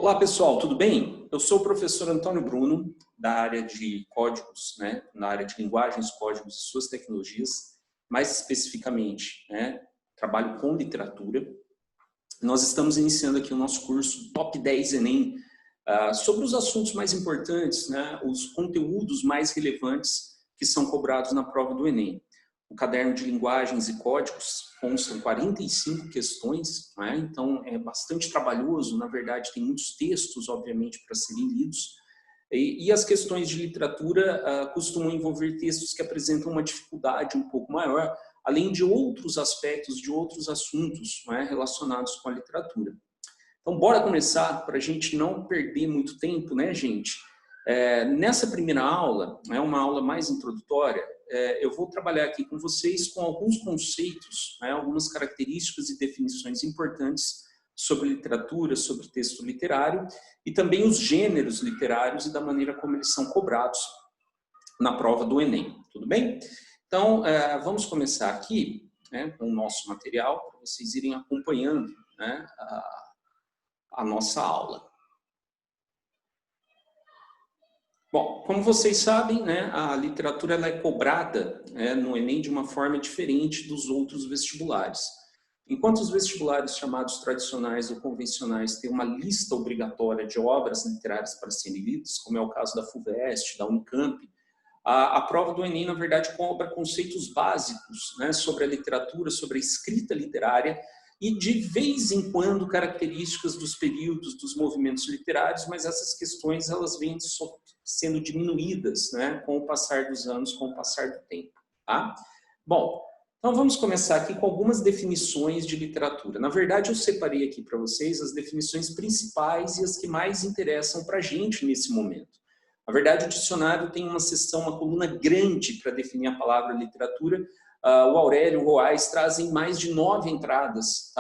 Olá pessoal, tudo bem? Eu sou o professor Antônio Bruno, da área de códigos, na área de linguagens, códigos e suas tecnologias, mais especificamente, trabalho com literatura. Nós estamos iniciando aqui o nosso curso Top 10 Enem, sobre os assuntos mais importantes, os conteúdos mais relevantes que são cobrados na prova do Enem. O caderno de linguagens e códigos constam 45 questões, então é bastante trabalhoso, na verdade tem muitos textos, obviamente, para serem lidos, e as questões de literatura costumam envolver textos que apresentam uma dificuldade um pouco maior, além de outros aspectos, de outros assuntos relacionados com a literatura. Então, bora começar, para a gente não perder muito tempo, gente? Nessa primeira aula, uma aula mais introdutória, eu vou trabalhar aqui com vocês com alguns conceitos, algumas características e definições importantes sobre literatura, sobre texto literário e também os gêneros literários e da maneira como eles são cobrados na prova do Enem, tudo bem? Então, vamos começar aqui com o nosso material, para vocês irem acompanhando a nossa aula. Bom, como vocês sabem, a literatura ela é cobrada no Enem de uma forma diferente dos outros vestibulares. Enquanto os vestibulares chamados tradicionais ou convencionais têm uma lista obrigatória de obras literárias para serem lidas, como é o caso da FUVEST, da Unicamp, a prova do Enem, na verdade, cobra conceitos básicos sobre a literatura, sobre a escrita literária, e de vez em quando características dos períodos, dos movimentos literários, mas essas questões elas vêm sendo diminuídas com o passar dos anos, com o passar do tempo. Tá? Bom, então vamos começar aqui com algumas definições de literatura. Na verdade, eu separei aqui para vocês as definições principais e as que mais interessam para a gente nesse momento. Na verdade, o dicionário tem uma seção, uma coluna grande para definir a palavra literatura. O Aurélio e o Roais trazem mais de 9 entradas,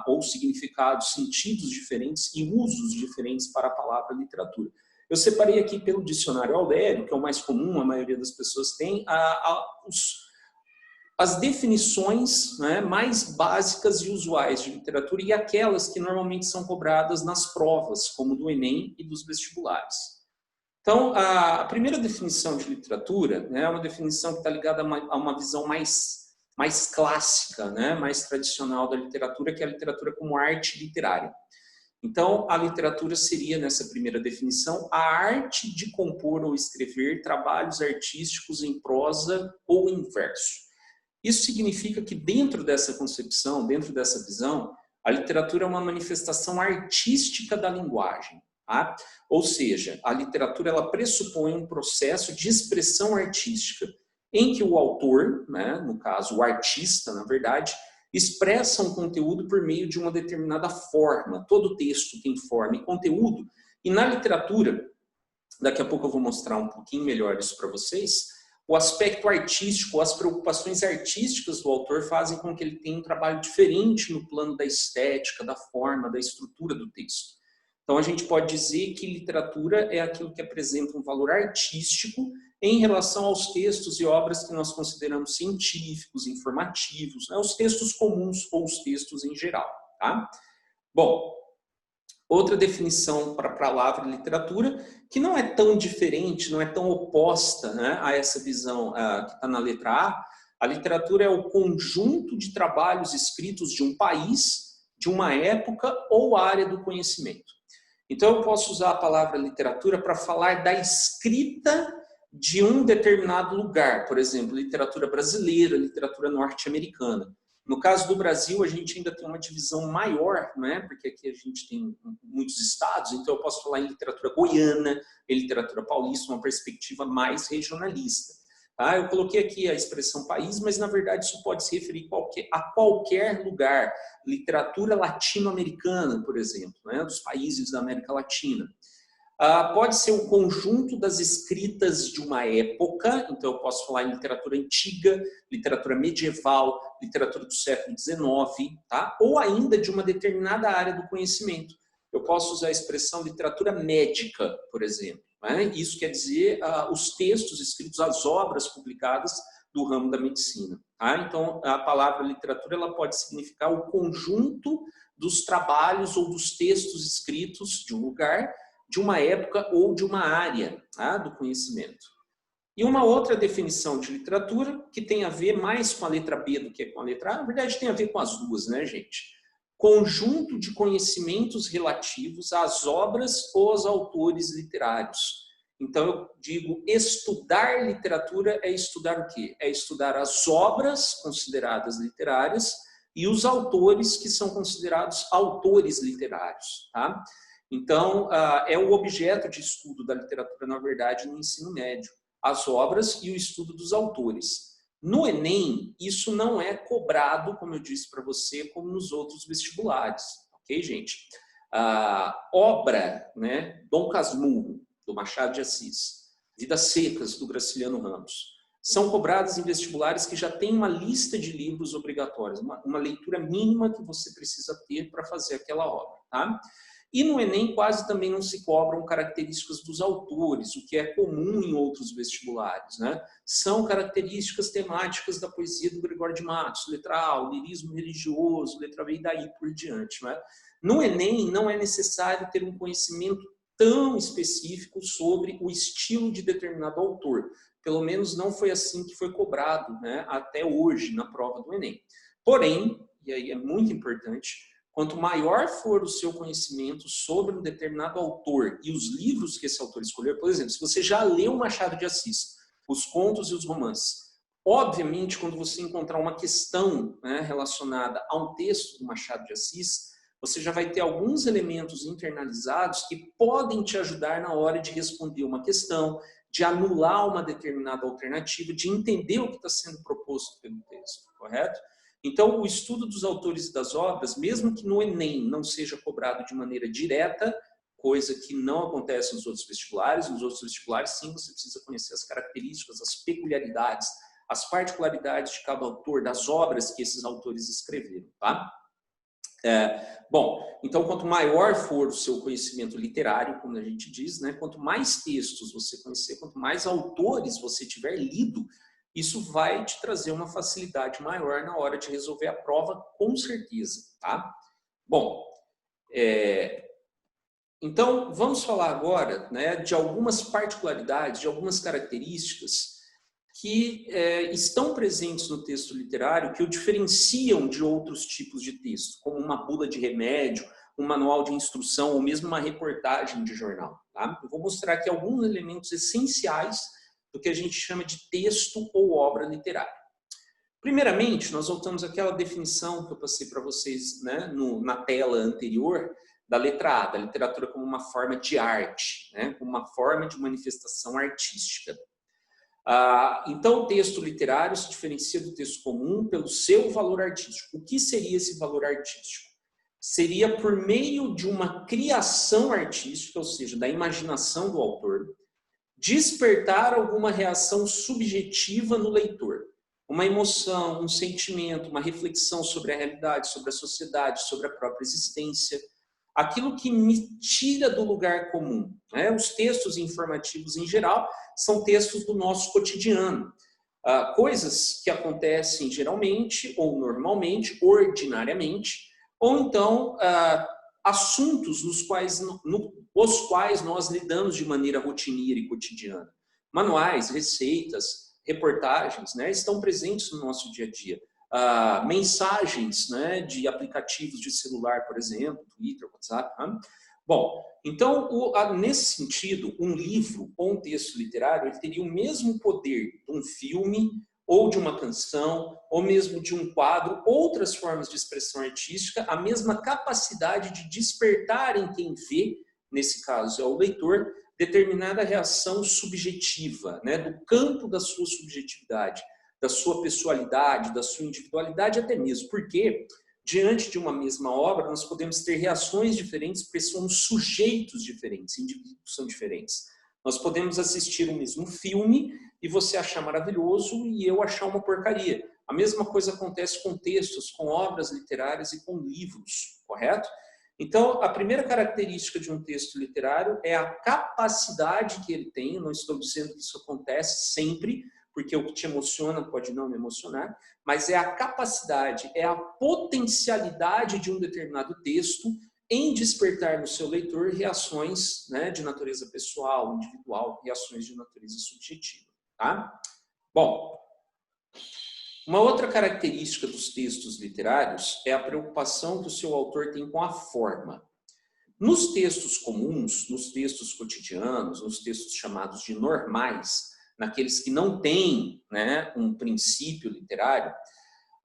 ou significados, sentidos diferentes e usos diferentes para a palavra literatura. Eu separei aqui pelo dicionário Aurélio, que é o mais comum, a maioria das pessoas tem, as definições mais básicas e usuais de literatura e aquelas que normalmente são cobradas nas provas, como do Enem e dos vestibulares. Então, a primeira definição de literatura é uma definição que está ligada a uma visão mais clássica, mais tradicional da literatura, que é a literatura como arte literária. Então, a literatura seria, nessa primeira definição, a arte de compor ou escrever trabalhos artísticos em prosa ou em verso. Isso significa que dentro dessa concepção, dentro dessa visão, a literatura é uma manifestação artística da linguagem. Ou seja, a literatura ela pressupõe um processo de expressão artística, em que o autor, no caso o artista, na verdade, expressa um conteúdo por meio de uma determinada forma. Todo texto tem forma e conteúdo, e na literatura, daqui a pouco eu vou mostrar um pouquinho melhor isso para vocês, o aspecto artístico, as preocupações artísticas do autor fazem com que ele tenha um trabalho diferente no plano da estética, da forma, da estrutura do texto. Então, a gente pode dizer que literatura é aquilo que apresenta um valor artístico em relação aos textos e obras que nós consideramos científicos, informativos, os textos comuns ou os textos em geral. Tá? Bom, outra definição para a palavra literatura, que não é tão diferente, não é tão oposta a essa visão que está na letra A literatura é o conjunto de trabalhos escritos de um país, de uma época ou área do conhecimento. Então, eu posso usar a palavra literatura para falar da escrita de um determinado lugar, por exemplo, literatura brasileira, literatura norte-americana. No caso do Brasil, a gente ainda tem uma divisão maior, porque aqui a gente tem muitos estados, então eu posso falar em literatura goiana, em literatura paulista, uma perspectiva mais regionalista. Eu coloquei aqui a expressão país, mas na verdade isso pode se referir a qualquer lugar. Literatura latino-americana, por exemplo, dos países da América Latina. Pode ser um conjunto das escritas de uma época, então eu posso falar em literatura antiga, literatura medieval, literatura do século XIX, ou ainda de uma determinada área do conhecimento. Eu posso usar a expressão literatura médica, por exemplo. Isso quer dizer os textos escritos, as obras publicadas do ramo da medicina. Tá? Então, a palavra literatura ela pode significar o conjunto dos trabalhos ou dos textos escritos de um lugar, de uma época ou de uma área, tá, do conhecimento. E uma outra definição de literatura, que tem a ver mais com a letra B do que com a letra A, na verdade tem a ver com as duas, né, gente? Conjunto de conhecimentos relativos às obras ou aos autores literários. Então, eu digo, estudar literatura é estudar o quê? É estudar as obras consideradas literárias e os autores que são considerados autores literários, tá? Então, é o objeto de estudo da literatura, na verdade, no ensino médio. As obras e o estudo dos autores. No Enem, isso não é cobrado, como eu disse para você, como nos outros vestibulares. Ok, gente? Obra, né, Dom Casmurro, do Machado de Assis, Vidas Secas, do Graciliano Ramos, são cobradas em vestibulares que já têm uma lista de livros obrigatórios, uma leitura mínima que você precisa ter para fazer aquela obra. Tá? E no Enem quase também não se cobram características dos autores, o que é comum em outros vestibulares, né? São características temáticas da poesia do Gregório de Matos, letra A, o lirismo religioso, letra B e daí por diante, né? No Enem não é necessário ter um conhecimento tão específico sobre o estilo de determinado autor. Pelo menos não foi assim que foi cobrado, né, até hoje na prova do Enem. Porém, e aí é muito importante, quanto maior for o seu conhecimento sobre um determinado autor e os livros que esse autor escolheu, por exemplo, se você já leu Machado de Assis, os contos e os romances, obviamente, quando você encontrar uma questão, né, relacionada a um texto do Machado de Assis, você já vai ter alguns elementos internalizados que podem te ajudar na hora de responder uma questão, de anular uma determinada alternativa, de entender o que está sendo proposto pelo texto, correto? Então, o estudo dos autores e das obras, mesmo que no Enem não seja cobrado de maneira direta, coisa que não acontece nos outros vestibulares sim, você precisa conhecer as características, as peculiaridades, as particularidades de cada autor, das obras que esses autores escreveram, tá? Bom, então quanto maior for o seu conhecimento literário, como a gente diz, né, quanto mais textos você conhecer, quanto mais autores você tiver lido, isso vai te trazer uma facilidade maior na hora de resolver a prova, com certeza, tá? Bom, então vamos falar agora, né, de algumas particularidades, de algumas características que estão presentes no texto literário que o diferenciam de outros tipos de texto, como uma bula de remédio, um manual de instrução ou mesmo uma reportagem de jornal. Tá? Eu vou mostrar aqui alguns elementos essenciais do que a gente chama de texto ou obra literária. Primeiramente, nós voltamos àquela definição que eu passei para vocês, né, na tela anterior, da letra A, da literatura como uma forma de arte, né, como uma forma de manifestação artística. Então, o texto literário se diferencia do texto comum pelo seu valor artístico. O que seria esse valor artístico? Seria por meio de uma criação artística, ou seja, da imaginação do autor, despertar alguma reação subjetiva no leitor. Uma emoção, um sentimento, uma reflexão sobre a realidade, sobre a sociedade, sobre a própria existência. Aquilo que me tira do lugar comum. Né? Os textos informativos, em geral, são textos do nosso cotidiano. Coisas que acontecem geralmente, ou normalmente, ordinariamente, ou então assuntos os quais nós lidamos de maneira rotineira e cotidiana. Manuais, receitas, reportagens, né, estão presentes no nosso dia a dia. Mensagens, né, de aplicativos de celular, por exemplo, Twitter, WhatsApp. Né? Bom, então, nesse sentido, um livro ou um texto literário ele teria o mesmo poder de um filme, ou de uma canção, ou mesmo de um quadro, outras formas de expressão artística, a mesma capacidade de despertar em quem vê, nesse caso é o leitor, determinada reação subjetiva, né, do campo da sua subjetividade, da sua pessoalidade, da sua individualidade até mesmo. Porque, diante de uma mesma obra, nós podemos ter reações diferentes, porque somos sujeitos diferentes, indivíduos são diferentes. Nós podemos assistir o mesmo filme e você achar maravilhoso e eu achar uma porcaria. A mesma coisa acontece com textos, com obras literárias e com livros, correto? Então, a primeira característica de um texto literário é a capacidade que ele tem, eu não estou dizendo que isso acontece sempre, porque o que te emociona pode não me emocionar, mas é a capacidade, é a potencialidade de um determinado texto em despertar no seu leitor reações, né, de natureza pessoal, individual, reações de natureza subjetiva. Tá? Bom, uma outra característica dos textos literários é a preocupação que o seu autor tem com a forma. Nos textos comuns, nos textos cotidianos, nos textos chamados de normais, naqueles que não têm, né, um princípio literário,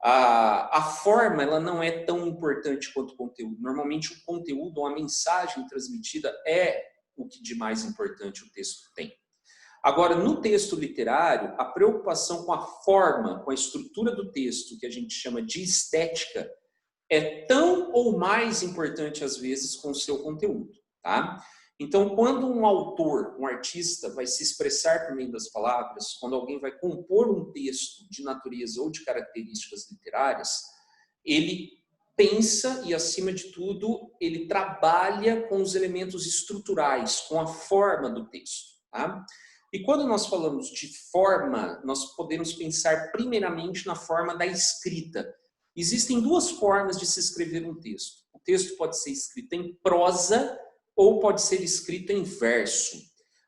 a forma ela não é tão importante quanto o conteúdo. Normalmente o conteúdo ou a mensagem transmitida é o que de mais importante o texto tem. Agora, no texto literário, a preocupação com a forma, com a estrutura do texto, que a gente chama de estética, é tão ou mais importante, às vezes, com o seu conteúdo. Tá? Então, quando um autor, um artista, vai se expressar por meio das palavras, quando alguém vai compor um texto de natureza ou de características literárias, ele pensa e, acima de tudo, ele trabalha com os elementos estruturais, com a forma do texto. Tá? E quando nós falamos de forma, nós podemos pensar primeiramente na forma da escrita. Existem duas formas de se escrever um texto. O texto pode ser escrito em prosa ou pode ser escrito em verso.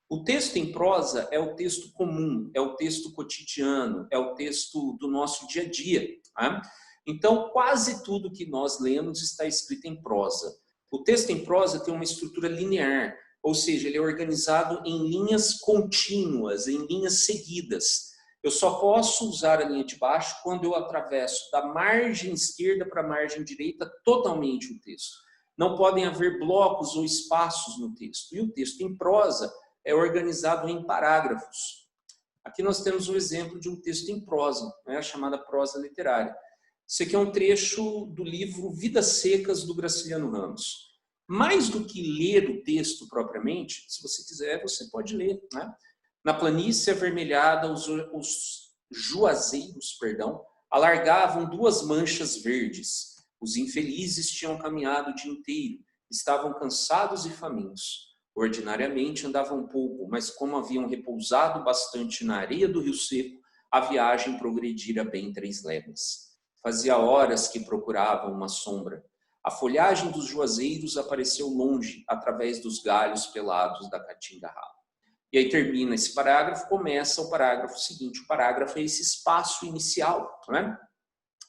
O texto em prosa é o texto comum, é o texto cotidiano, é o texto do nosso dia a dia. Tá? Então, quase tudo que nós lemos está escrito em prosa. O texto em prosa tem uma estrutura linear, ou seja, ele é organizado em linhas contínuas, em linhas seguidas. Eu só posso usar a linha de baixo quando eu atravesso da margem esquerda para a margem direita totalmente o texto. Não podem haver blocos ou espaços no texto. E o texto em prosa é organizado em parágrafos. Aqui nós temos um exemplo de um texto em prosa, né, a chamada prosa literária. Esse aqui é um trecho do livro Vidas Secas, do Graciliano Ramos. Mais do que ler o texto propriamente, se você quiser, você pode ler. Né? Na planície avermelhada, os juazeiros, alargavam duas manchas verdes. Os infelizes tinham caminhado o dia inteiro, estavam cansados e famintos. Ordinariamente andavam pouco, mas como haviam repousado bastante na areia do rio seco, a viagem progredira bem 3 léguas. Fazia horas que procuravam uma sombra. A folhagem dos juazeiros apareceu longe, através dos galhos pelados da caatinga rala. E aí termina esse parágrafo, começa o parágrafo seguinte. O parágrafo é esse espaço inicial. Né?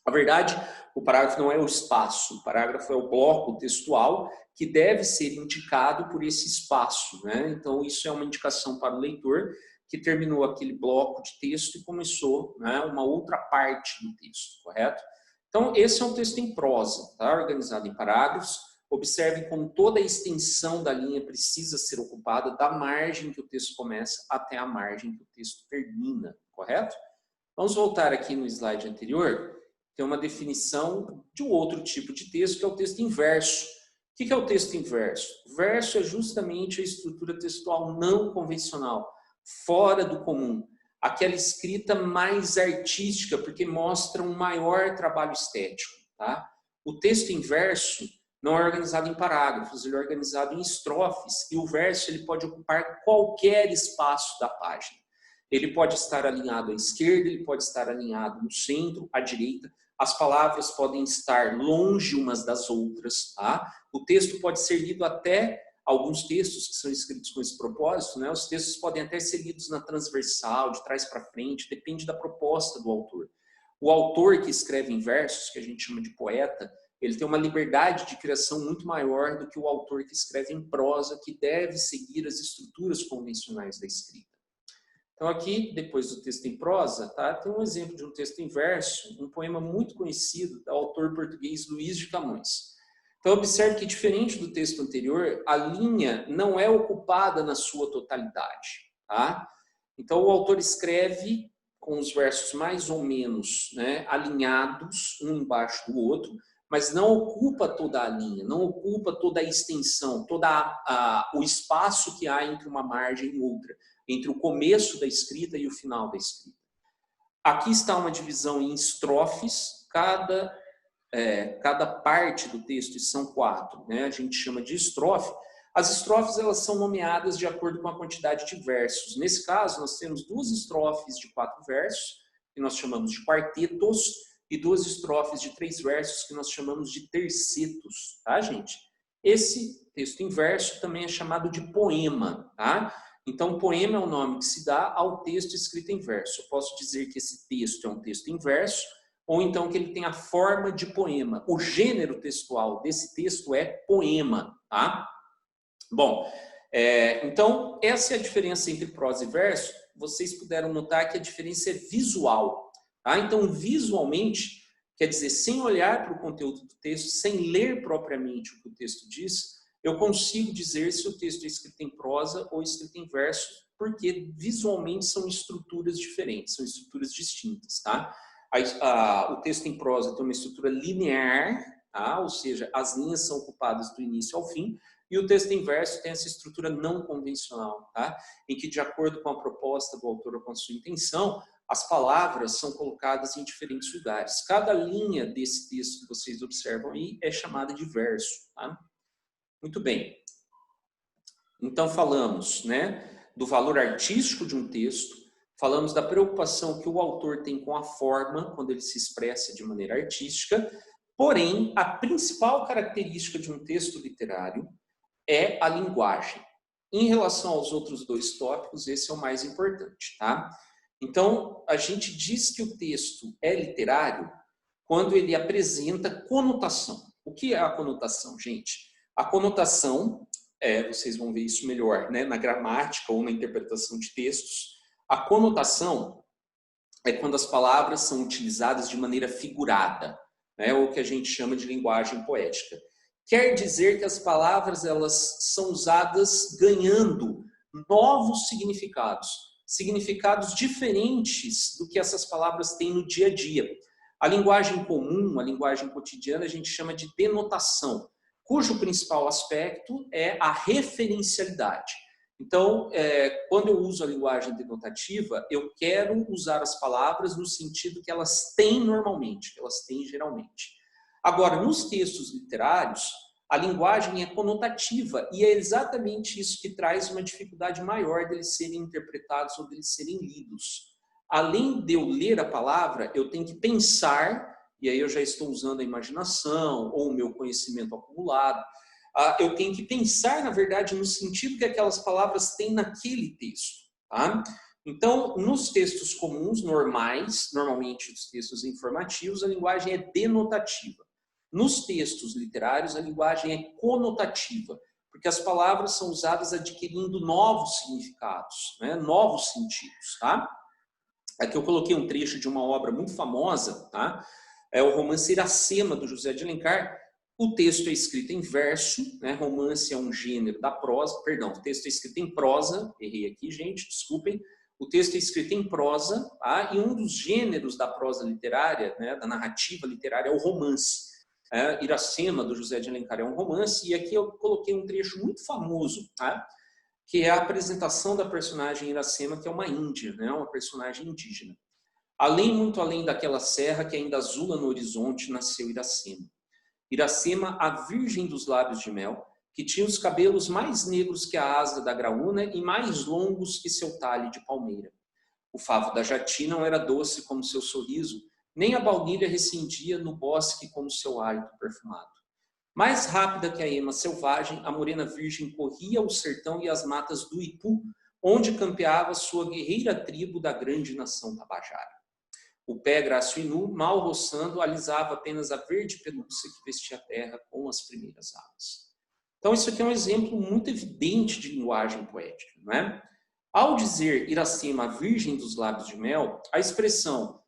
Na verdade, o parágrafo não é o espaço, o parágrafo é o bloco textual que deve ser indicado por esse espaço. Né? Então, isso é uma indicação para o leitor que terminou aquele bloco de texto e começou, né, uma outra parte do texto, correto? Então, esse é um texto em prosa, tá? Organizado em parágrafos. Observe como toda a extensão da linha precisa ser ocupada da margem que o texto começa até a margem que o texto termina, correto? Vamos voltar aqui no slide anterior. Tem uma definição de um outro tipo de texto, que é o texto em verso. O que é o texto em verso? Verso é justamente a estrutura textual não convencional, fora do comum. Aquela escrita mais artística, porque mostra um maior trabalho estético. Tá? O texto em verso não é organizado em parágrafos, ele é organizado em estrofes, e o verso ele pode ocupar qualquer espaço da página. Ele pode estar alinhado à esquerda, ele pode estar alinhado no centro, à direita, as palavras podem estar longe umas das outras. Tá? O texto pode ser lido até... Alguns textos que são escritos com esse propósito, né, os textos podem até ser lidos na transversal, de trás para frente, depende da proposta do autor. O autor que escreve em versos, que a gente chama de poeta, ele tem uma liberdade de criação muito maior do que o autor que escreve em prosa, que deve seguir as estruturas convencionais da escrita. Então aqui, depois do texto em prosa, tá, tem um exemplo de um texto em verso, um poema muito conhecido do autor português Luís de Camões. Então, observe que, diferente do texto anterior, a linha não é ocupada na sua totalidade. Tá? Então, o autor escreve com os versos mais ou menos, né, alinhados, um embaixo do outro, mas não ocupa toda a linha, não ocupa toda a extensão, todo o espaço que há entre uma margem e outra, entre o começo da escrita e o final da escrita. Aqui está uma divisão em estrofes, cada parte do texto, e são 4, né? A gente chama de estrofe. As estrofes elas são nomeadas de acordo com a quantidade de versos. Nesse caso, nós temos 2 estrofes de 4 versos, que nós chamamos de quartetos, e 2 estrofes de 3 versos, que nós chamamos de tercetos, tá, gente? Esse texto em verso também é chamado de poema, tá? Então, poema é o nome que se dá ao texto escrito em verso. Eu posso dizer que esse texto é um texto em verso, ou então que ele tem a forma de poema. O gênero textual desse texto é poema, tá? Bom, então, essa é a diferença entre prosa e verso. Vocês puderam notar que a diferença é visual, tá? Então, visualmente, quer dizer, sem olhar para o conteúdo do texto, sem ler propriamente o que o texto diz, eu consigo dizer se o texto é escrito em prosa ou escrito em verso, porque visualmente são estruturas diferentes, são estruturas distintas, tá? O texto em prosa tem uma estrutura linear, tá? Ou seja, as linhas são ocupadas do início ao fim, e o texto em verso tem essa estrutura não convencional, tá? Em que, de acordo com a proposta do autor ou com a sua intenção, as palavras são colocadas em diferentes lugares. Cada linha desse texto que vocês observam aí é chamada de verso, tá? Muito bem. Então, falamos, né, do valor artístico de um texto, falamos da preocupação que o autor tem com a forma, quando ele se expressa de maneira artística, porém, a principal característica de um texto literário é a linguagem. Em relação aos outros 2 tópicos, esse é o mais importante, tá? Então, a gente diz que o texto é literário quando ele apresenta conotação. O que é a conotação, gente? A conotação, vocês vão ver isso melhor, né, na gramática ou na interpretação de textos. A conotação é quando as palavras são utilizadas de maneira figurada, né, ou que a gente chama de linguagem poética. Quer dizer que as palavras elas são usadas ganhando novos significados, significados diferentes do que essas palavras têm no dia a dia. A linguagem comum, a linguagem cotidiana, a gente chama de denotação, cujo principal aspecto é a referencialidade. Então, quando eu uso a linguagem denotativa, eu quero usar as palavras no sentido que elas têm normalmente, que elas têm geralmente. Agora, nos textos literários, a linguagem é conotativa e é exatamente isso que traz uma dificuldade maior deles serem interpretados ou deles serem lidos. Além de eu ler a palavra, eu tenho que pensar, e aí eu já estou usando a imaginação ou o meu conhecimento acumulado, eu tenho que pensar, na verdade, no sentido que aquelas palavras têm naquele texto, tá? Então, nos textos comuns, normais, normalmente os textos informativos, a linguagem é denotativa. Nos textos literários, a linguagem é conotativa, porque as palavras são usadas adquirindo novos significados, né? Novos sentidos, tá? Aqui eu coloquei um trecho de uma obra muito famosa, tá? É o romance Iracema, do José de Alencar. O texto é escrito em verso, né? Romance é um gênero da prosa, perdão, o texto é escrito em prosa, errei aqui, gente, desculpem. O texto é escrito em prosa, tá? E um dos gêneros da prosa literária, né, da narrativa literária, é o romance. Iracema, do José de Alencar, é um romance, e aqui eu coloquei um trecho muito famoso, tá? Que é a apresentação da personagem Iracema, que é uma índia, né? Uma personagem indígena. Muito além daquela serra que ainda azula no horizonte, nasceu Iracema. Iracema, a virgem dos lábios de mel, que tinha os cabelos mais negros que a asa da graúna e mais longos que seu talhe de palmeira. O favo da jati não era doce como seu sorriso, nem a baunilha recendia no bosque como seu hálito perfumado. Mais rápida que a ema selvagem, a morena virgem corria o sertão e as matas do Ipu, onde campeava sua guerreira tribo da grande nação tabajara. O pé graço e nu, mal roçando, alisava apenas a verde pelúcia que vestia a terra com as primeiras alas. Então, isso aqui é um exemplo muito evidente de linguagem poética, não é? Ao dizer Iracema, a virgem dos lábios de mel, a expressão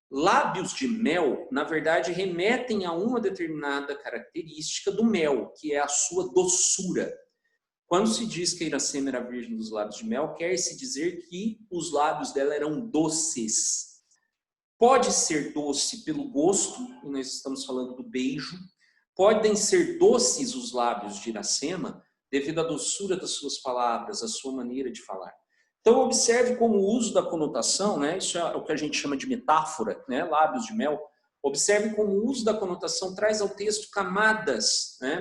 lábios de mel, na verdade, remetem a uma determinada característica do mel, que é a sua doçura. Quando se diz que a Iracema era a virgem dos lábios de mel, quer-se dizer que os lábios dela eram doces. Pode ser doce pelo gosto, e nós estamos falando do beijo. Podem ser doces os lábios de Iracema devido à doçura das suas palavras, à sua maneira de falar. Então, observe como o uso da conotação, né? Isso é o que a gente chama de metáfora, né? Lábios de mel. Observe como o uso da conotação traz ao texto camadas, né?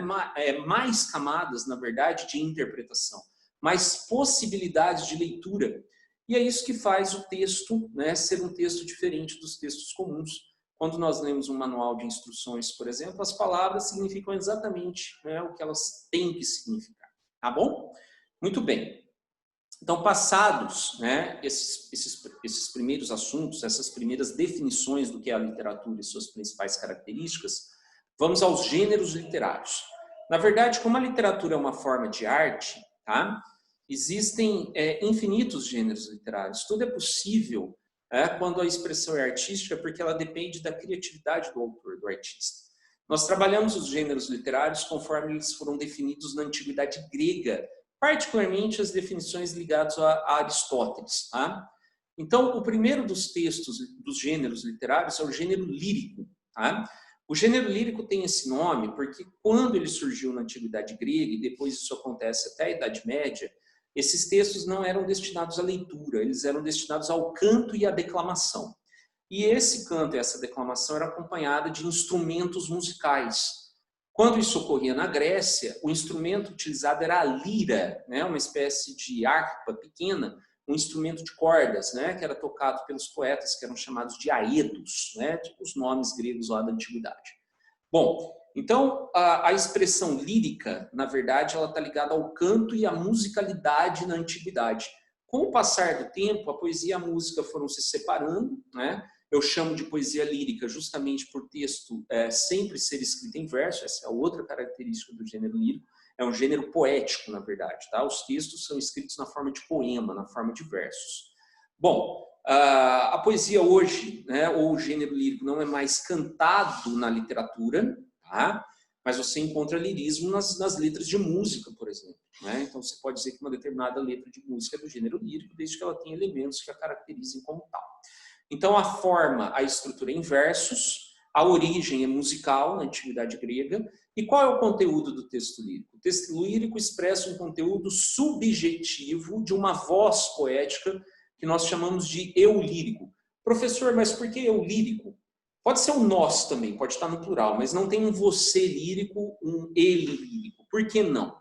Mais camadas, na verdade, de interpretação, mais possibilidades de leitura. E é isso que faz o texto, né, ser um texto diferente dos textos comuns. Quando nós lemos um manual de instruções, por exemplo, as palavras significam exatamente, né, o que elas têm que significar. Tá bom? Muito bem. Então, passados, né, esses primeiros assuntos, essas primeiras definições do que é a literatura e suas principais características, vamos aos gêneros literários. Na verdade, como a literatura é uma forma de arte, tá? Existem infinitos gêneros literários. Tudo é possível quando a expressão é artística, porque ela depende da criatividade do autor, do artista. Nós trabalhamos os gêneros literários conforme eles foram definidos na antiguidade grega, particularmente as definições ligadas a Aristóteles. Tá? Então, o primeiro dos textos dos gêneros literários é o gênero lírico. Tá? O gênero lírico tem esse nome porque quando ele surgiu na antiguidade grega, e depois isso acontece até a Idade Média, esses textos não eram destinados à leitura, eles eram destinados ao canto e à declamação. E esse canto e essa declamação era acompanhada de instrumentos musicais. Quando isso ocorria na Grécia, o instrumento utilizado era a lira, né? Uma espécie de harpa pequena, um instrumento de cordas, né? Que era tocado pelos poetas, que eram chamados de aedos, né? Tipo os nomes gregos lá da antiguidade. Bom, então a expressão lírica, na verdade, ela está ligada ao canto e à musicalidade na antiguidade. Com o passar do tempo, a poesia e a música foram se separando, né? Eu chamo de poesia lírica justamente por texto sempre ser escrito em verso, essa é a outra característica do gênero lírico, é um gênero poético, na verdade. Tá? Os textos são escritos na forma de poema, na forma de versos. Bom, a poesia hoje, né, ou o gênero lírico, não é mais cantado na literatura, tá? Mas você encontra lirismo nas letras de música, por exemplo. Né? Então você pode dizer que uma determinada letra de música é do gênero lírico, desde que ela tenha elementos que a caracterizem como tal. Então, a forma, a estrutura é em versos, a origem é musical, na antiguidade grega. E qual é o conteúdo do texto lírico? O texto lírico expressa um conteúdo subjetivo de uma voz poética que nós chamamos de eu lírico. Professor, mas por que eu lírico? Pode ser um nós também, pode estar no plural, mas não tem um você lírico, um ele lírico. Por que não?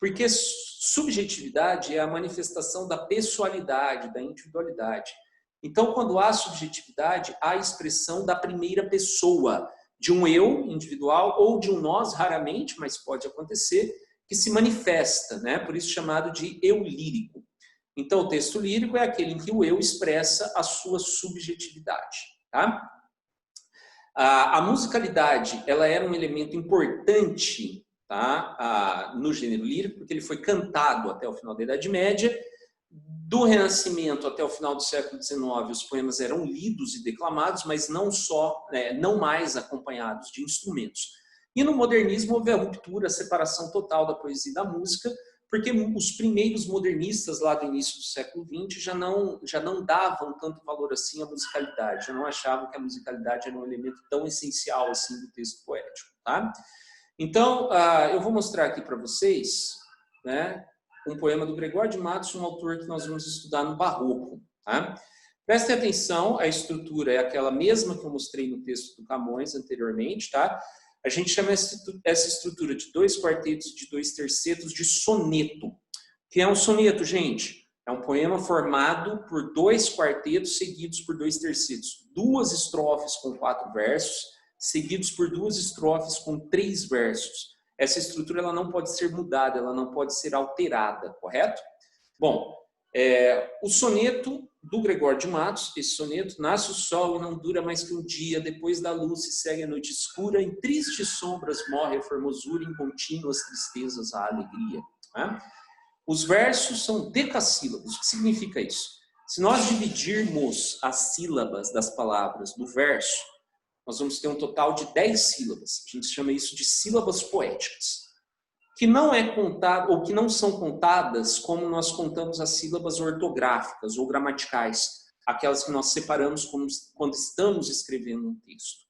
Porque subjetividade é a manifestação da pessoalidade, da individualidade. Então, quando há subjetividade, há a expressão da primeira pessoa, de um eu individual ou de um nós, raramente, mas pode acontecer, que se manifesta, né? Por isso chamado de eu lírico. Então, o texto lírico é aquele em que o eu expressa a sua subjetividade. Tá? A musicalidade, ela era um elemento importante, tá? No gênero lírico, porque ele foi cantado até o final da Idade Média. Do Renascimento até o final do século XIX, os poemas eram lidos e declamados, mas não mais acompanhados de instrumentos. E no modernismo houve a ruptura, a separação total da poesia e da música, porque os primeiros modernistas lá do início do século XX já não davam tanto valor assim à musicalidade, já não achavam que a musicalidade era um elemento tão essencial assim do texto poético. Tá? Então, eu vou mostrar aqui para vocês, né, um poema do Gregório de Matos, um autor que nós vamos estudar no Barroco. Tá? Prestem atenção, a estrutura é aquela mesma que eu mostrei no texto do Camões anteriormente. Tá? A gente chama essa estrutura de 2 quartetos de 2 tercetos de soneto. O que é um soneto, gente? É um poema formado por 2 quartetos seguidos por 2 tercetos. 2 estrofes com 4 versos, seguidos por 2 estrofes com 3 versos. Essa estrutura ela não pode ser mudada, ela não pode ser alterada, correto? Bom, o soneto do Gregório de Matos, esse soneto, nasce o sol e não dura mais que um dia, depois da luz se segue a noite escura, em tristes sombras morre a formosura, em contínuas tristezas a alegria. Né? Os versos são decassílabos. O que significa isso? Se nós dividirmos as sílabas das palavras do verso, nós vamos ter um total de 10 sílabas. A gente chama isso de sílabas poéticas. Que não é contado, ou que não são contadas como nós contamos as sílabas ortográficas ou gramaticais, aquelas que nós separamos quando estamos escrevendo um texto.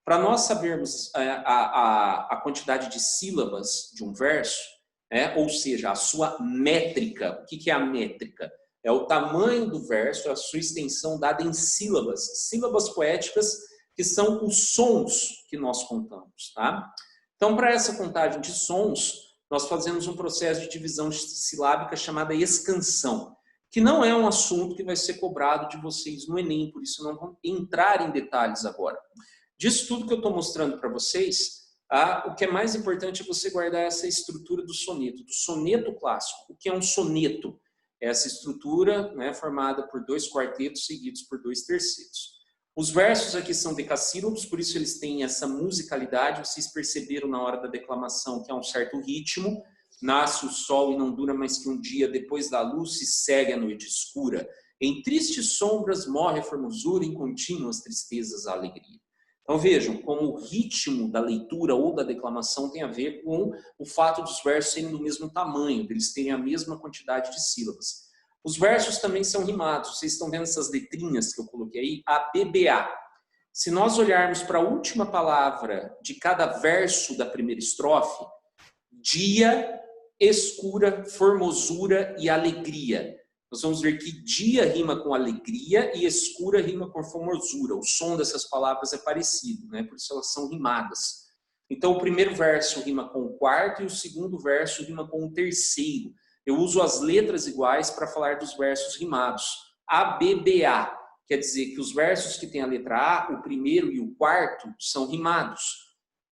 Para nós sabermos a quantidade de sílabas de um verso, ou seja, a sua métrica. O que é a métrica? É o tamanho do verso, a sua extensão dada em sílabas. Sílabas poéticas, que são os sons que nós contamos, tá? Então, para essa contagem de sons, nós fazemos um processo de divisão silábica chamada escansão, que não é um assunto que vai ser cobrado de vocês no Enem, por isso não vou entrar em detalhes agora. Disso tudo que eu estou mostrando para vocês, o que é mais importante é você guardar essa estrutura do soneto clássico. O que é um soneto? É essa estrutura, né, formada por 2 quartetos seguidos por 2 tercetos. Os versos aqui são decassílabos, por isso eles têm essa musicalidade. Vocês perceberam na hora da declamação que há um certo ritmo. Nasce o sol e não dura mais que um dia, depois da luz se segue a noite escura. Em tristes sombras morre a formosura, em contínuas tristezas a alegria. Então vejam como o ritmo da leitura ou da declamação tem a ver com o fato dos versos serem do mesmo tamanho, deles terem a mesma quantidade de sílabas. Os versos também são rimados. Vocês estão vendo essas letrinhas que eu coloquei aí? A, B, B, A. Se nós olharmos para a última palavra de cada verso da primeira estrofe, dia, escura, formosura e alegria. Nós vamos ver que dia rima com alegria e escura rima com formosura. O som dessas palavras é parecido, né? Por isso elas são rimadas. Então, o primeiro verso rima com o quarto e o segundo verso rima com o terceiro. Eu uso as letras iguais para falar dos versos rimados. A, B, B, A. Quer dizer que os versos que têm a letra A, o primeiro e o quarto, são rimados.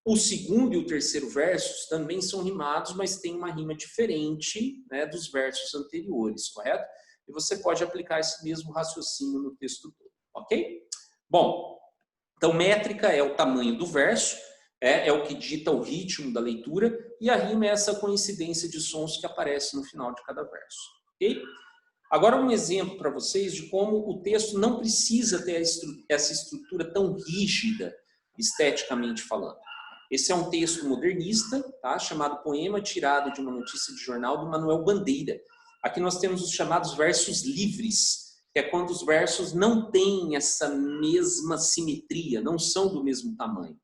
O segundo e o terceiro versos também são rimados, mas tem uma rima diferente, né, dos versos anteriores, correto? E você pode aplicar esse mesmo raciocínio no texto todo, ok? Bom, então métrica é o tamanho do verso, é o que dita o ritmo da leitura, e a rima é essa coincidência de sons que aparece no final de cada verso, ok? Agora um exemplo para vocês de como o texto não precisa ter essa estrutura tão rígida, esteticamente falando. Esse é um texto modernista, tá? Chamado Poema Tirado de uma Notícia de Jornal, do Manuel Bandeira. Aqui nós temos os chamados versos livres, que é quando os versos não têm essa mesma simetria, não são do mesmo tamanho.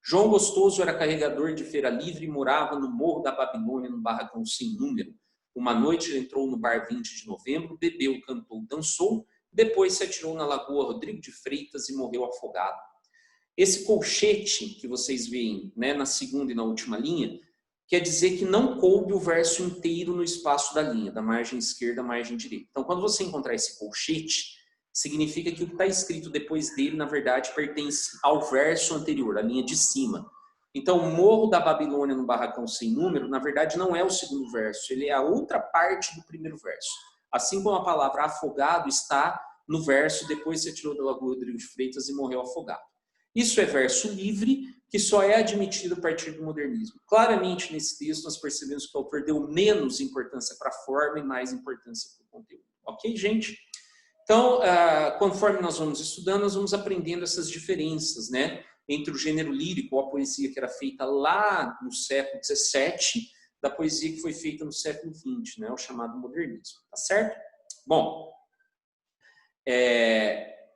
João Gostoso era carregador de feira livre e morava no Morro da Babilônia, num barracão sem número. Uma noite ele entrou no bar 20 de novembro, bebeu, cantou, dançou, depois se atirou na Lagoa Rodrigo de Freitas e morreu afogado. Esse colchete que vocês veem, né, na segunda e na última linha, quer dizer que não coube o verso inteiro no espaço da linha, da margem esquerda à margem direita. Então, quando você encontrar esse colchete, significa que o que está escrito depois dele, na verdade, pertence ao verso anterior, a linha de cima. Então, o Morro da Babilônia no barracão sem número, na verdade, não é o segundo verso, ele é a outra parte do primeiro verso. Assim como a palavra afogado está no verso, depois se tirou da Lagoa Rodrigo de Freitas e morreu afogado. Isso é verso livre, que só é admitido a partir do modernismo. Claramente, nesse texto, nós percebemos que o autor deu menos importância para a forma e mais importância para o conteúdo. Ok, gente? Então, conforme nós vamos estudando, nós vamos aprendendo essas diferenças, né? Entre o gênero lírico, ou a poesia que era feita lá no século XVII, da poesia que foi feita no século XX, né? O chamado modernismo. Tá certo? Bom,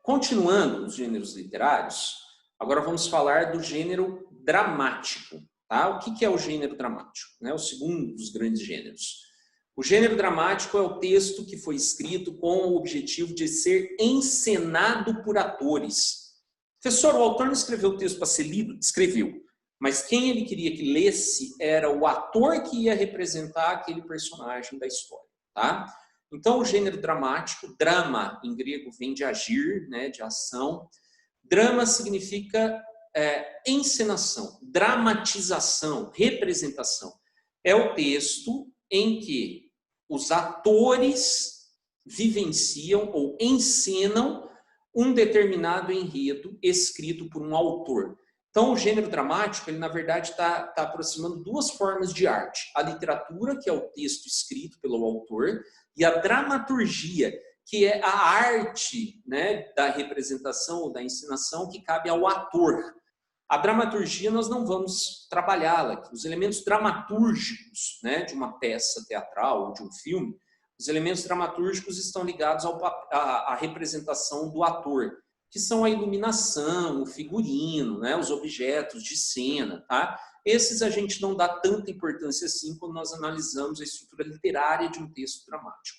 continuando os gêneros literários, agora vamos falar do gênero dramático. Tá? O que é o gênero dramático? Né? O segundo dos grandes gêneros. O gênero dramático é o texto que foi escrito com o objetivo de ser encenado por atores. Professor, o autor não escreveu o texto para ser lido? Escreveu. Mas quem ele queria que lesse era o ator que ia representar aquele personagem da história. Tá? Então, o gênero dramático, drama em grego vem de agir, né, de ação. Drama significa encenação, dramatização, representação. É o texto em que os atores vivenciam ou encenam um determinado enredo escrito por um autor. Então, o gênero dramático, ele na verdade está aproximando duas formas de arte. A literatura, que é o texto escrito pelo autor, e a dramaturgia, que é a arte, né, da representação ou da encenação que cabe ao ator. A dramaturgia nós não vamos trabalhá-la. Os elementos dramatúrgicos, né, de uma peça teatral ou de um filme, os elementos dramatúrgicos estão ligados à representação do ator, que são a iluminação, o figurino, né, os objetos de cena. Tá? Esses a gente não dá tanta importância assim quando nós analisamos a estrutura literária de um texto dramático.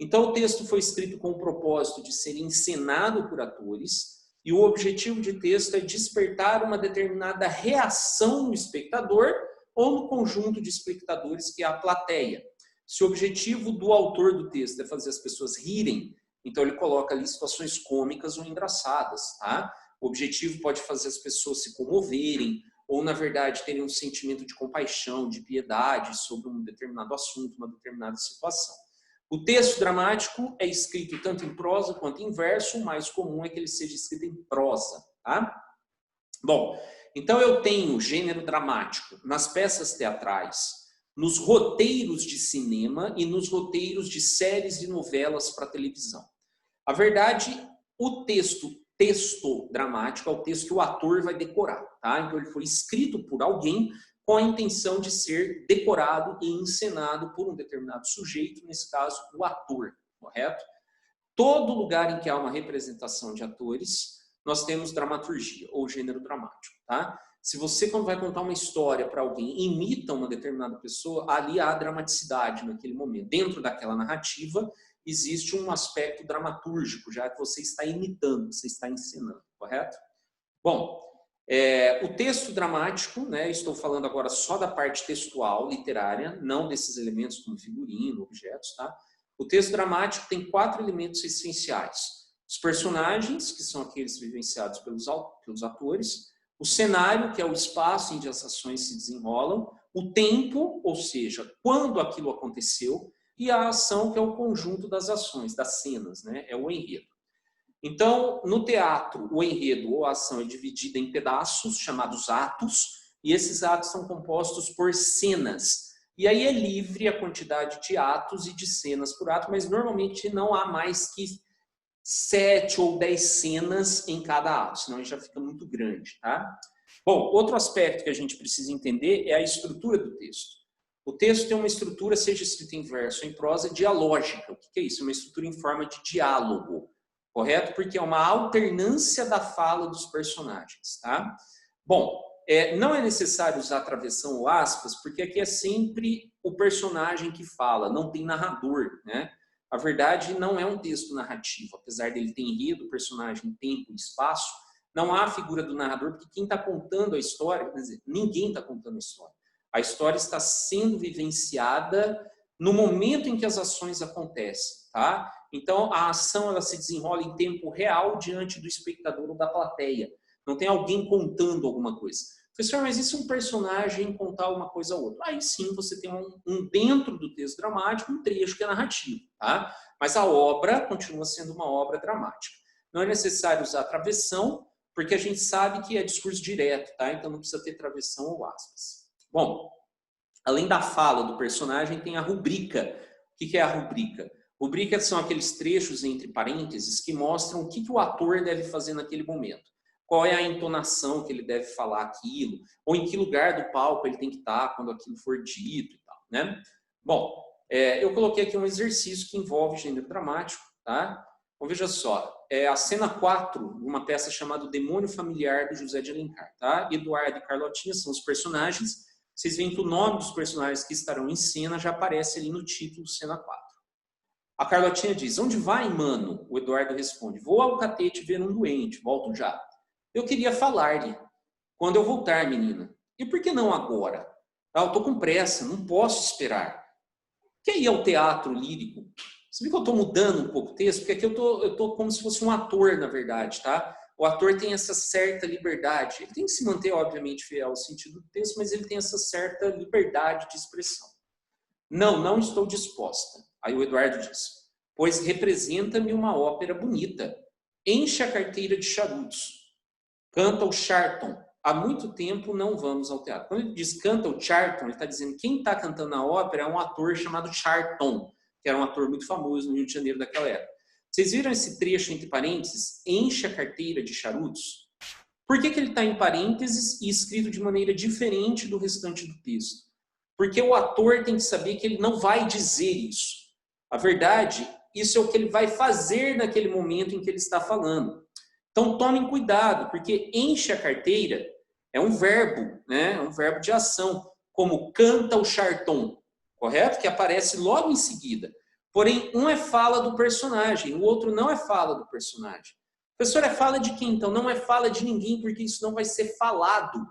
Então, o texto foi escrito com o propósito de ser encenado por atores, e o objetivo de texto é despertar uma determinada reação no espectador ou no conjunto de espectadores que é a plateia. Se o objetivo do autor do texto é fazer as pessoas rirem, então ele coloca ali situações cômicas ou engraçadas, tá? O objetivo pode fazer as pessoas se comoverem, ou na verdade terem um sentimento de compaixão, de piedade sobre um determinado assunto, uma determinada situação. O texto dramático é escrito tanto em prosa quanto em verso, o mais comum é que ele seja escrito em prosa, tá? Bom, então eu tenho gênero dramático nas peças teatrais, nos roteiros de cinema e nos roteiros de séries de novelas para televisão. A verdade, o texto dramático é o texto que o ator vai decorar, tá? Então ele foi escrito por alguém com a intenção de ser decorado e encenado por um determinado sujeito, nesse caso, o ator, correto? Todo lugar em que há uma representação de atores, nós temos dramaturgia, ou gênero dramático, tá? Se você, quando vai contar uma história para alguém, imita uma determinada pessoa, ali há dramaticidade naquele momento. Dentro daquela narrativa, existe um aspecto dramatúrgico, já que você está imitando, você está ensinando, correto? Bom, o texto dramático, né, estou falando agora só da parte textual, literária, não desses elementos como figurino, objetos, tá? O texto dramático tem 4 elementos essenciais. Os personagens, que são aqueles vivenciados pelos atores, o cenário, que é o espaço em que as ações se desenrolam, o tempo, ou seja, quando aquilo aconteceu, e a ação, que é o conjunto das ações, das cenas, né? É o enredo. Então, no teatro, o enredo ou a ação é dividida em pedaços, chamados atos, e esses atos são compostos por cenas. E aí é livre a quantidade de atos e de cenas por ato, mas normalmente não há mais que 7 ou 10 cenas em cada ato, senão já fica muito grande, tá? Bom, outro aspecto que a gente precisa entender é a estrutura do texto. O texto tem uma estrutura, seja escrito em verso ou em prosa, dialógica. O que é isso? É uma estrutura em forma de diálogo, correto? Porque é uma alternância da fala dos personagens, tá? Bom, não é necessário usar travessão ou aspas, porque aqui é sempre o personagem que fala, não tem narrador, né? A verdade, não é um texto narrativo, apesar dele ter enredo, personagem, tempo e espaço, não há a figura do narrador, porque quem está contando a história, quer dizer, ninguém está contando a história. A história está sendo vivenciada no momento em que as ações acontecem, tá? Então, a ação ela se desenrola em tempo real diante do espectador ou da plateia. Não tem alguém contando alguma coisa. Professor, mas e se um personagem contar uma coisa ou outra? Aí sim você tem dentro do texto dramático um trecho que é narrativo, tá? Mas a obra continua sendo uma obra dramática. Não é necessário usar travessão, porque a gente sabe que é discurso direto, tá? Então não precisa ter travessão ou aspas. Bom, além da fala do personagem, tem a rubrica. O que é a rubrica? Rubricas são aqueles trechos entre parênteses que mostram o que o ator deve fazer naquele momento. Qual é a entonação que ele deve falar aquilo, ou em que lugar do palco ele tem que estar quando aquilo for dito e tal, né? Bom, eu coloquei aqui um exercício que envolve gênero dramático, tá? Então, veja só, a cena 4 de uma peça chamada O Demônio Familiar, do José de Alencar, tá? Eduardo e Carlotinha são os personagens. Vocês veem que o nome dos personagens que estarão em cena já aparece ali no título, cena 4. A Carlotinha diz, onde vai, mano? O Eduardo responde, vou ao catete ver um doente, volto já. Eu queria falar-lhe. Quando eu voltar, menina. E por que não agora? Eu estou com pressa, não posso esperar. Quer ir ao teatro lírico? Você viu que eu estou mudando um pouco o texto? Porque aqui eu tô como se fosse um ator, na verdade, tá? O ator tem essa certa liberdade. Ele tem que se manter, obviamente, fiel ao sentido do texto, mas ele tem essa certa liberdade de expressão. Não estou disposta. Aí o Eduardo diz, pois representa-me uma ópera bonita. Enche a carteira de charutos. Canta o Charlton. Há muito tempo não vamos ao teatro. Quando ele diz canta o Charlton, ele está dizendo que quem está cantando a ópera é um ator chamado Charlton, que era um ator muito famoso no Rio de Janeiro daquela época. Vocês viram esse trecho entre parênteses? Enche a carteira de charutos? Por que ele está em parênteses e escrito de maneira diferente do restante do texto? Porque o ator tem que saber que ele não vai dizer isso. A verdade, isso é o que ele vai fazer naquele momento em que ele está falando. Então tomem cuidado, porque enche a carteira é um verbo, né? É um verbo de ação, como canta o Charlton, correto? Que aparece logo em seguida. Porém, um é fala do personagem, o outro não é fala do personagem. Professor, é fala de quem então? Não é fala de ninguém, porque isso não vai ser falado.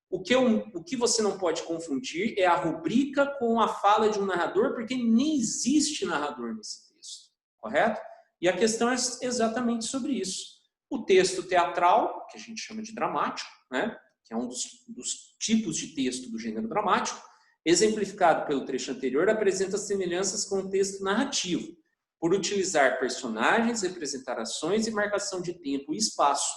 O que você não pode confundir é a rubrica com a fala de um narrador, porque nem existe narrador nesse texto, correto? E a questão é exatamente sobre isso. O texto teatral, que a gente chama de dramático, né, que é um dos tipos de texto do gênero dramático, exemplificado pelo trecho anterior, apresenta semelhanças com o texto narrativo, por utilizar personagens, representações e marcação de tempo e espaço.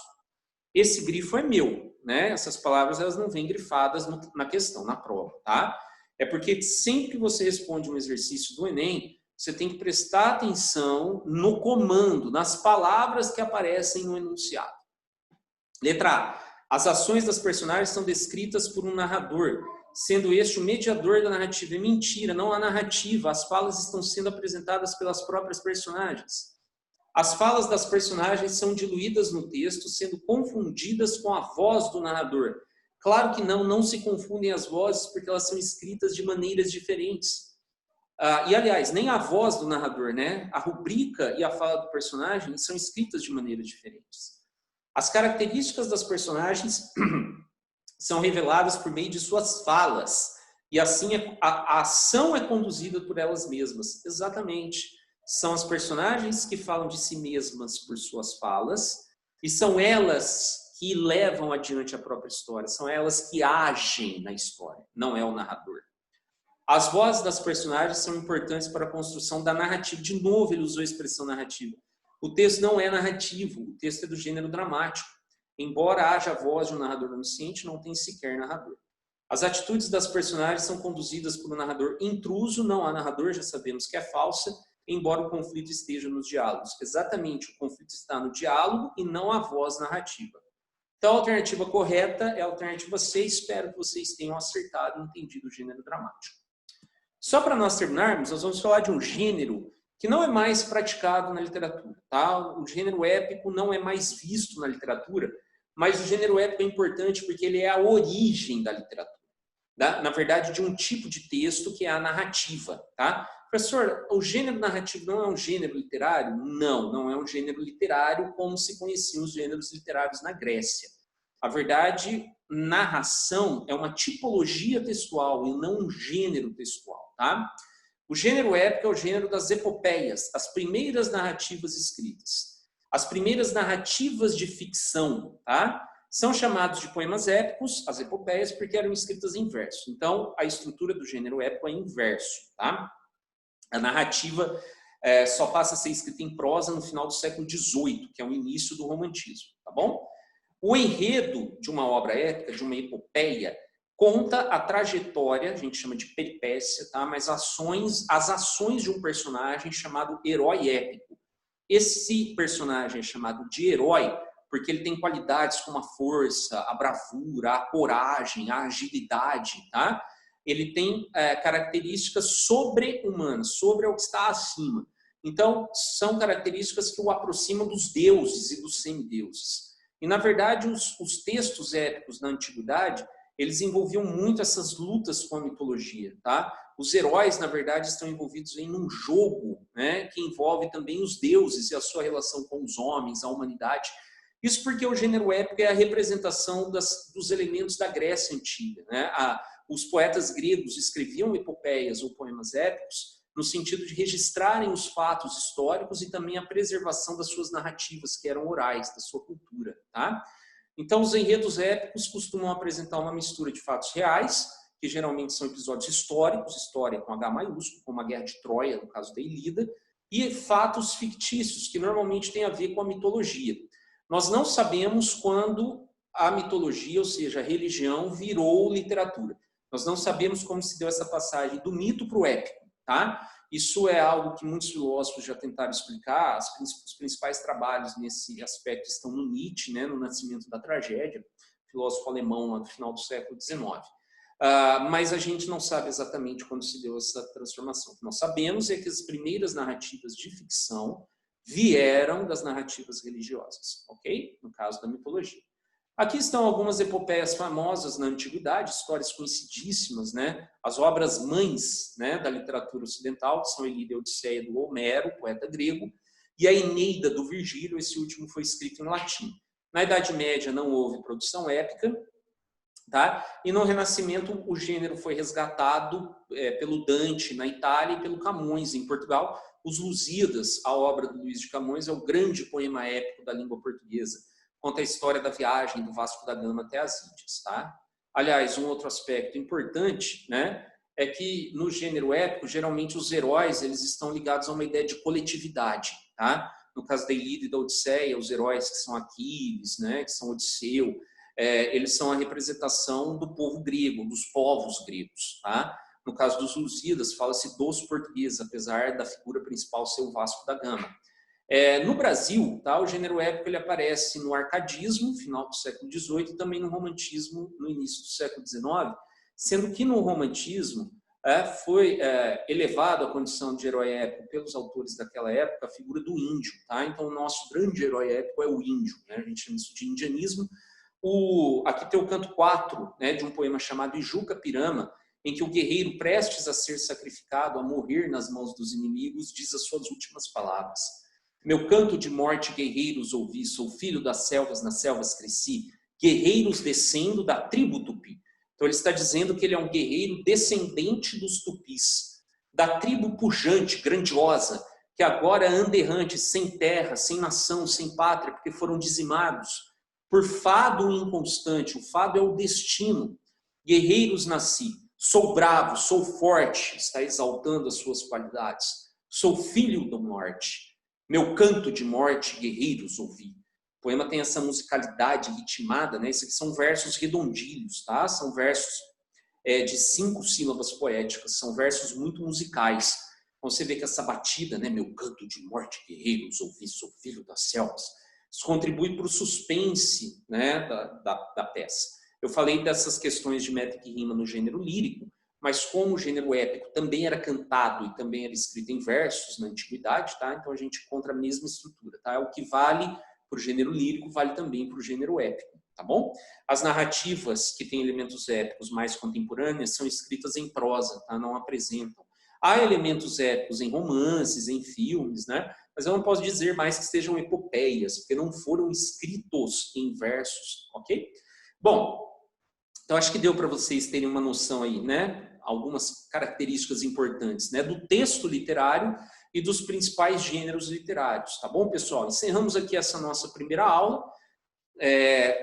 Esse grifo é meu, né? Essas palavras elas não vêm grifadas na questão, na prova, tá? É porque sempre que você responde um exercício do Enem, você tem que prestar atenção no comando, nas palavras que aparecem no enunciado. Letra A. As ações das personagens são descritas por um narrador, sendo este o mediador da narrativa. É mentira, não há narrativa. As falas estão sendo apresentadas pelas próprias personagens. As falas das personagens são diluídas no texto, sendo confundidas com a voz do narrador. Claro que não se confundem as vozes, porque elas são escritas de maneiras diferentes. E, aliás, nem a voz do narrador, né? A rubrica e a fala do personagem são escritas de maneiras diferentes. As características das personagens são reveladas por meio de suas falas. E assim a ação é conduzida por elas mesmas. Exatamente. São as personagens que falam de si mesmas por suas falas. E são elas que levam adiante a própria história. São elas que agem na história. Não é o narrador. As vozes das personagens são importantes para a construção da narrativa. De novo, ele usou a expressão narrativa. O texto não é narrativo, o texto é do gênero dramático. Embora haja a voz de um narrador onisciente, não tem sequer narrador. As atitudes das personagens são conduzidas por um narrador intruso, não há narrador, já sabemos que é falsa, embora o conflito esteja nos diálogos. Exatamente, o conflito está no diálogo e não a voz narrativa. Então, a alternativa correta é a alternativa C. Espero que vocês tenham acertado e entendido o gênero dramático. Só para nós terminarmos, nós vamos falar de um gênero que não é mais praticado na literatura, tá? O gênero épico não é mais visto na literatura, mas o gênero épico é importante porque ele é a origem da literatura, tá? Na verdade, de um tipo de texto que é a narrativa, tá? Professor, o gênero narrativo não é um gênero literário? Não, não é um gênero literário como se conheciam os gêneros literários na Grécia. A verdade, narração é uma tipologia textual e não um gênero textual, tá? O gênero épico é o gênero das epopeias, as primeiras narrativas escritas. As primeiras narrativas de ficção, tá? São chamados de poemas épicos, as epopeias, porque eram escritas em verso. Então, a estrutura do gênero épico é em verso, tá? A narrativa só passa a ser escrita em prosa no final do século XVIII, que é o início do romantismo, tá bom? O enredo de uma obra épica, de uma epopeia, conta a trajetória, a gente chama de peripécia, tá? Mas as ações de um personagem chamado herói épico. Esse personagem é chamado de herói porque ele tem qualidades como a força, a bravura, a coragem, a agilidade, tá? Ele tem características sobre-humanas, sobre o que está acima. Então, são características que o aproximam dos deuses e dos semideuses. E, na verdade, os textos épicos na antiguidade, eles envolviam muito essas lutas com a mitologia, tá? Os heróis, na verdade, estão envolvidos em um jogo, né, que envolve também os deuses e a sua relação com os homens, a humanidade. Isso porque o gênero épico é a representação dos elementos da Grécia Antiga, né? Os poetas gregos escreviam epopeias ou poemas épicos no sentido de registrarem os fatos históricos e também a preservação das suas narrativas, que eram orais, da sua cultura, tá? Então, os enredos épicos costumam apresentar uma mistura de fatos reais, que geralmente são episódios históricos, história com H maiúsculo, como a Guerra de Troia, no caso da Ilíada, e fatos fictícios, que normalmente têm a ver com a mitologia. Nós não sabemos quando a mitologia, ou seja, a religião, virou literatura. Nós não sabemos como se deu essa passagem do mito para o épico, tá? Isso é algo que muitos filósofos já tentaram explicar. Os principais trabalhos nesse aspecto estão no Nietzsche, né, no Nascimento da Tragédia, filósofo alemão lá do final do século XIX. Mas a gente não sabe exatamente quando se deu essa transformação. O que nós sabemos é que as primeiras narrativas de ficção vieram das narrativas religiosas, ok? No caso da mitologia. Aqui estão algumas epopeias famosas na antiguidade, histórias conhecidíssimas, né? As obras mães, né, da literatura ocidental, que são a Ilíada e a Odisseia do Homero, poeta grego, e a Eneida do Virgílio, esse último foi escrito em latim. Na Idade Média não houve produção épica, tá? E no Renascimento o gênero foi resgatado pelo Dante na Itália e pelo Camões em Portugal. Os Lusíadas, a obra do Luís de Camões, é o grande poema épico da língua portuguesa. Conta a história da viagem do Vasco da Gama até as Índias, tá? Aliás, um outro aspecto importante, né, é que no gênero épico, geralmente os heróis eles estão ligados a uma ideia de coletividade, tá? No caso da Ilíada e da Odisseia, os heróis que são Aquiles, né, que são Odisseu, eles são a representação do povo grego, dos povos gregos, tá? No caso dos Lusíadas, fala-se dos portugueses, apesar da figura principal ser o Vasco da Gama. No Brasil, tá, o gênero épico ele aparece no arcadismo, final do século XVIII, e também no romantismo, no início do século XIX, sendo que no romantismo foi elevado à condição de herói épico pelos autores daquela época a figura do índio. Tá? Então, o nosso grande herói épico é o índio, né? A gente chama isso de indianismo. Aqui tem o canto 4, né, de um poema chamado Ijuca Pirama, em que o guerreiro prestes a ser sacrificado, a morrer nas mãos dos inimigos, diz as suas últimas palavras. Meu canto de morte, guerreiros, ouvi, sou filho das selvas, nas selvas cresci, guerreiros descendo da tribo Tupi. Então ele está dizendo que ele é um guerreiro descendente dos Tupis, da tribo pujante, grandiosa, que agora anda errante, sem terra, sem nação, sem pátria, porque foram dizimados por fado inconstante. O fado é o destino. Guerreiros nasci, sou bravo, sou forte, está exaltando as suas qualidades. Sou filho da morte. Meu canto de morte, guerreiros, ouvi. O poema tem essa musicalidade ritmada, né? Isso aqui são versos redondilhos, tá? São versos de 5 sílabas poéticas, são versos muito musicais. Então você vê que essa batida, né? Meu canto de morte, guerreiros, ouvi, sou filho das selvas. Isso contribui para o suspense, né, da peça. Eu falei dessas questões de métrica e rima no gênero lírico, mas como o gênero épico também era cantado e também era escrito em versos na antiguidade, tá? Então a gente encontra a mesma estrutura, tá? O que vale para o gênero lírico vale também para o gênero épico, tá bom? As narrativas que têm elementos épicos mais contemporâneas são escritas em prosa, tá? Não apresentam. Há elementos épicos em romances, em filmes, né? Mas eu não posso dizer mais que sejam epopeias, porque não foram escritos em versos, ok? Bom, então acho que deu para vocês terem uma noção aí, né? Algumas características importantes, né? Do texto literário e dos principais gêneros literários, tá bom, pessoal? Encerramos aqui essa nossa primeira aula.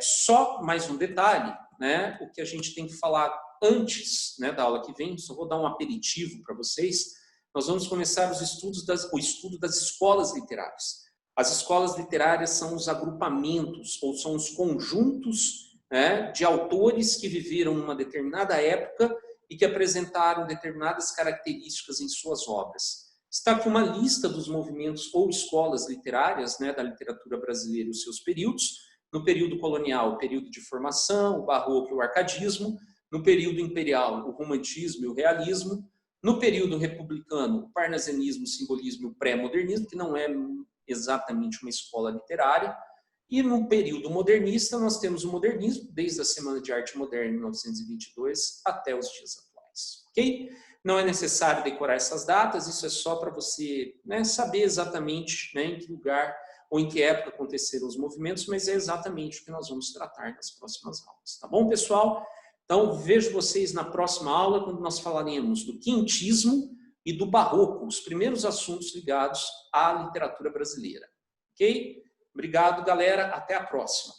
Só mais um detalhe, né? O que a gente tem que falar antes, né, da aula que vem, só vou dar um aperitivo para vocês. Nós vamos começar o estudo das escolas literárias. As escolas literárias são os agrupamentos, ou são os conjuntos, né, de autores que viveram uma determinada época e que apresentaram determinadas características em suas obras. Está aqui uma lista dos movimentos ou escolas literárias, né, da literatura brasileira e os seus períodos. No período colonial, o período de formação, o barroco e o arcadismo. No período imperial, o romantismo e o realismo. No período republicano, o parnasianismo, o simbolismo e o pré-modernismo, que não é exatamente uma escola literária. E no período modernista, nós temos o modernismo, desde a Semana de Arte Moderna, em 1922, até os dias atuais. Ok? Não é necessário decorar essas datas, isso é só para você, né, saber exatamente, né, em que lugar ou em que época aconteceram os movimentos, mas é exatamente o que nós vamos tratar nas próximas aulas. Tá bom, pessoal? Então, vejo vocês na próxima aula, quando nós falaremos do quintismo e do barroco, os primeiros assuntos ligados à literatura brasileira. Ok? Obrigado, galera. Até a próxima.